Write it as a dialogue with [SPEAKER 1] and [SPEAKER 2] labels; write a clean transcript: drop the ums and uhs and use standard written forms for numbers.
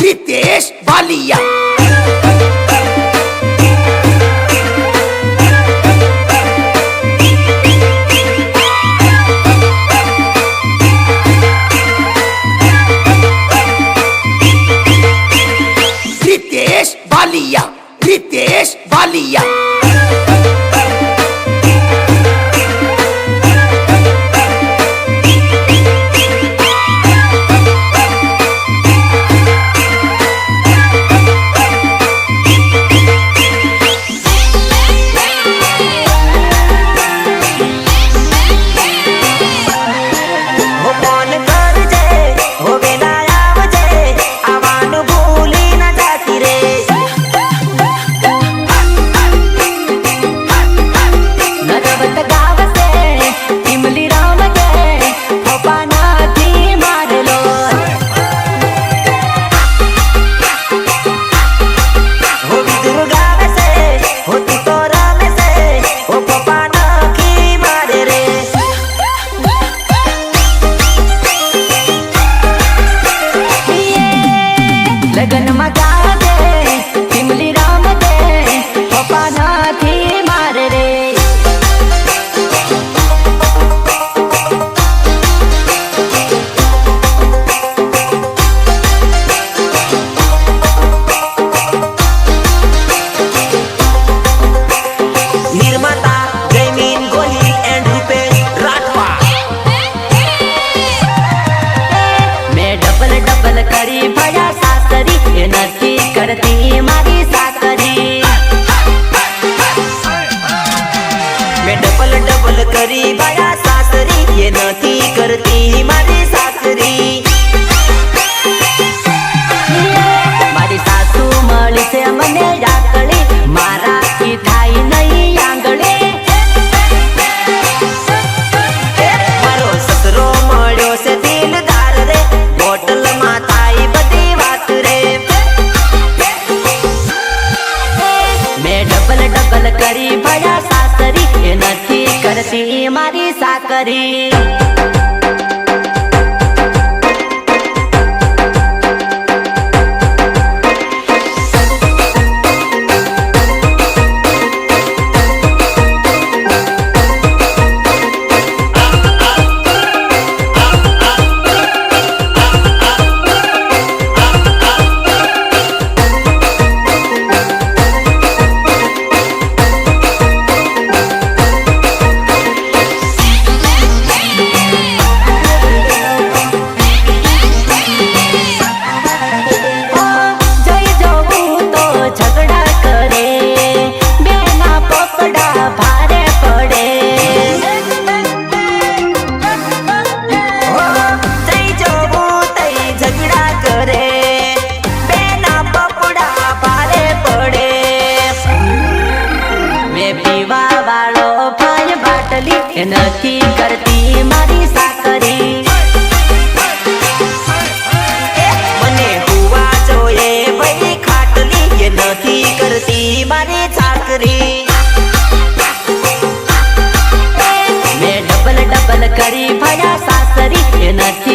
[SPEAKER 1] रितेश बालिया। रितेश बालिया, रितेश बालिया।
[SPEAKER 2] करती मारी सासरी मैं डबल डबल करी बाया सासरी ये नथी करती मारी सासरी मारी सासू मळी से मने याकळी मारा की थाई नहीं आंगळे मारो ससरो मळ्यो से दिलदार रे बोटल मा थाई बधी वात रे डबल करी भया सासरी ये नथी करती मारी साकरी। नथी करती मारी साकरी मने हुआ जोए भाई खाटली ये नथी करती मारी साकरी मैं डबल डबल करी भया सासरी ये नथी